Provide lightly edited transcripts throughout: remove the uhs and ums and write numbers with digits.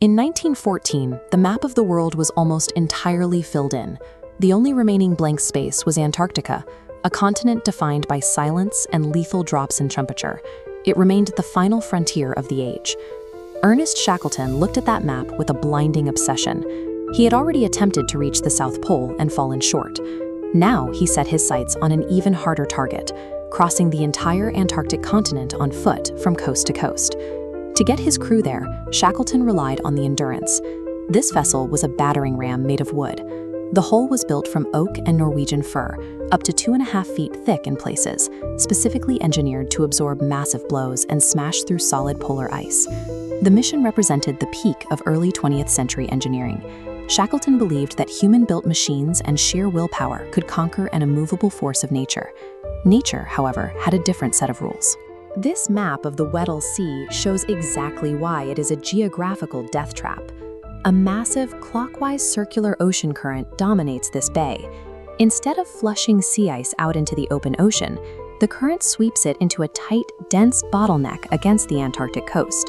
In 1914, the map of the world was almost entirely filled in. The only remaining blank space was Antarctica, a continent defined by silence and lethal drops in temperature. It remained the final frontier of the age. Ernest Shackleton looked at that map with a blinding obsession. He had already attempted to reach the South Pole and fallen short. Now he set his sights on an even harder target, crossing the entire Antarctic continent on foot from coast to coast. To get his crew there, Shackleton relied on the Endurance. This vessel was a battering ram made of wood. The hull was built from oak and Norwegian fir, up to 2.5 feet thick in places, specifically engineered to absorb massive blows and smash through solid polar ice. The mission represented the peak of early 20th century engineering. Shackleton believed that human-built machines and sheer willpower could conquer an immovable force of nature. Nature, however, had a different set of rules. This map of the Weddell Sea shows exactly why it is a geographical death trap. A massive, clockwise circular ocean current dominates this bay. Instead of flushing sea ice out into the open ocean, the current sweeps it into a tight, dense bottleneck against the Antarctic coast.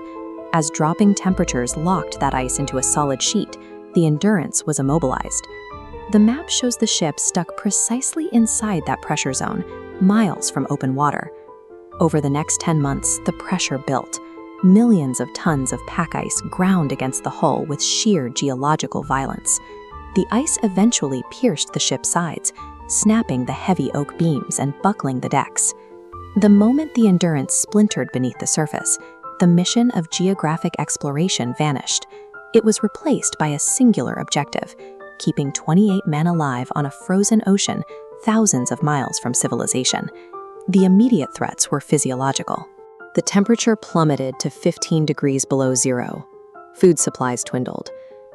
As dropping temperatures locked that ice into a solid sheet, the Endurance was immobilized. The map shows the ship stuck precisely inside that pressure zone, miles from open water. Over the next 10 months, the pressure built. Millions of tons of pack ice ground against the hull with sheer geological violence. The ice eventually pierced the ship's sides, snapping the heavy oak beams and buckling the decks. The moment the Endurance splintered beneath the surface, the mission of geographic exploration vanished. It was replaced by a singular objective: keeping 28 men alive on a frozen ocean thousands of miles from civilization. The immediate threats were physiological. The temperature plummeted to 15 degrees below zero. Food supplies dwindled,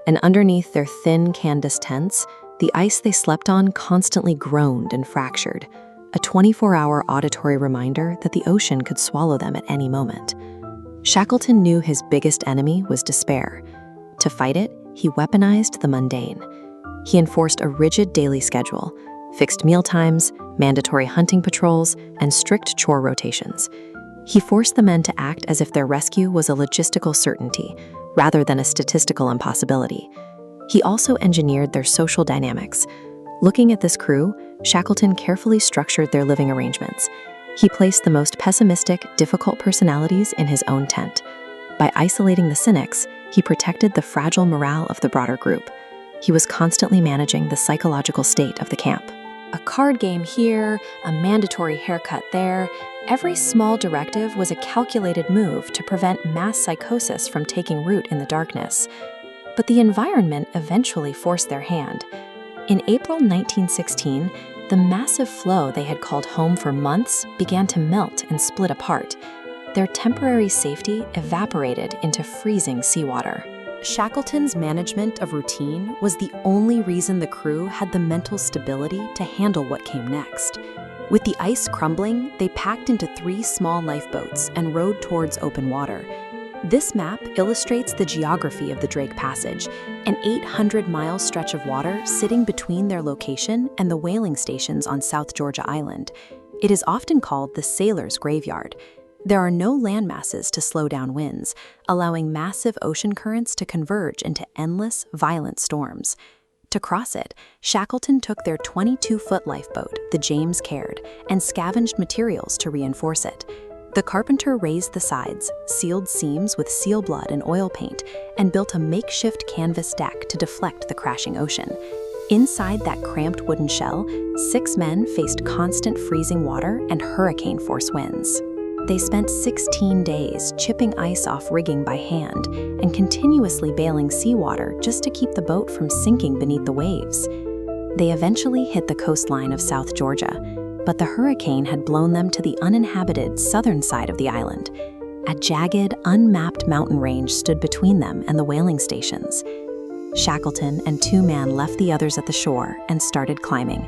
and underneath their thin canvas tents, the ice they slept on constantly groaned and fractured, a 24-hour auditory reminder that the ocean could swallow them at any moment. Shackleton knew his biggest enemy was despair. To fight it, he weaponized the mundane. He enforced a rigid daily schedule, fixed meal times, mandatory hunting patrols, and strict chore rotations. He forced the men to act as if their rescue was a logistical certainty, rather than a statistical impossibility. He also engineered their social dynamics. Looking at this crew, Shackleton carefully structured their living arrangements. He placed the most pessimistic, difficult personalities in his own tent. By isolating the cynics, he protected the fragile morale of the broader group. He was constantly managing the psychological state of the camp. A card game here, a mandatory haircut there. Every small directive was a calculated move to prevent mass psychosis from taking root in the darkness. But the environment eventually forced their hand. In April 1916, the massive floe they had called home for months began to melt and split apart. Their temporary safety evaporated into freezing seawater. Shackleton's management of routine was the only reason the crew had the mental stability to handle what came next. With the ice crumbling, they packed into 3 small lifeboats and rowed towards open water. This map illustrates the geography of the Drake Passage, an 800-mile stretch of water sitting between their location and the whaling stations on South Georgia Island. It is often called the sailor's graveyard. There are no landmasses to slow down winds, allowing massive ocean currents to converge into endless, violent storms. To cross it, Shackleton took their 22-foot lifeboat, the James Caird, and scavenged materials to reinforce it. The carpenter raised the sides, sealed seams with seal blood and oil paint, and built a makeshift canvas deck to deflect the crashing ocean. Inside that cramped wooden shell, 6 men faced constant freezing water and hurricane-force winds. They spent 16 days chipping ice off rigging by hand and continuously bailing seawater just to keep the boat from sinking beneath the waves. They eventually hit the coastline of South Georgia, but the hurricane had blown them to the uninhabited southern side of the island. A jagged, unmapped mountain range stood between them and the whaling stations. Shackleton and 2 men left the others at the shore and started climbing.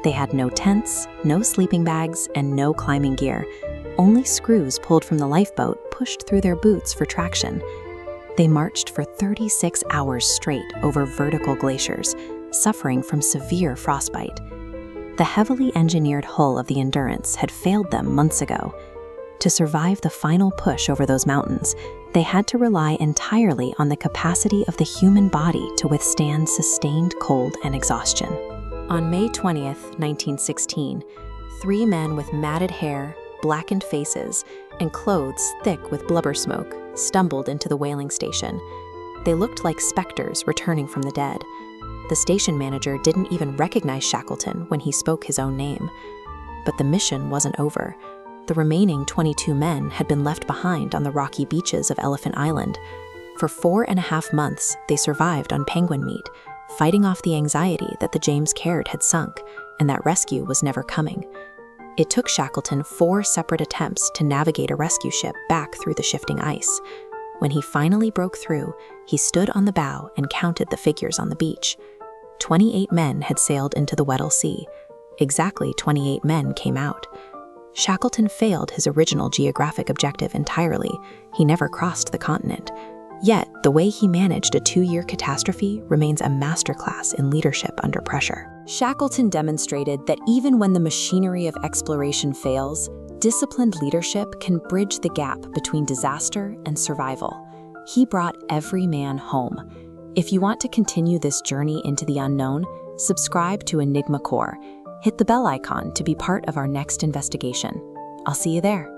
They had no tents, no sleeping bags, and no climbing gear. Only screws pulled from the lifeboat pushed through their boots for traction. They marched for 36 hours straight over vertical glaciers, suffering from severe frostbite. The heavily engineered hull of the Endurance had failed them months ago. To survive the final push over those mountains, they had to rely entirely on the capacity of the human body to withstand sustained cold and exhaustion. On May 20th, 1916, 3 men with matted hair, blackened faces, and clothes thick with blubber smoke stumbled into the whaling station. They looked like specters returning from the dead. The station manager didn't even recognize Shackleton when he spoke his own name. But the mission wasn't over. The remaining 22 men had been left behind on the rocky beaches of Elephant Island. For 4.5 months, they survived on penguin meat, fighting off the anxiety that the James Caird had sunk and that rescue was never coming. It took Shackleton 4 separate attempts to navigate a rescue ship back through the shifting ice. When he finally broke through, he stood on the bow and counted the figures on the beach. 28 men had sailed into the Weddell Sea. Exactly 28 men came out. Shackleton failed his original geographic objective entirely. He never crossed the continent. Yet, the way he managed a 2-year catastrophe remains a masterclass in leadership under pressure. Shackleton demonstrated that even when the machinery of exploration fails, disciplined leadership can bridge the gap between disaster and survival. He brought every man home. If you want to continue this journey into the unknown, subscribe to Enigma Core. Hit the bell icon to be part of our next investigation. I'll see you there.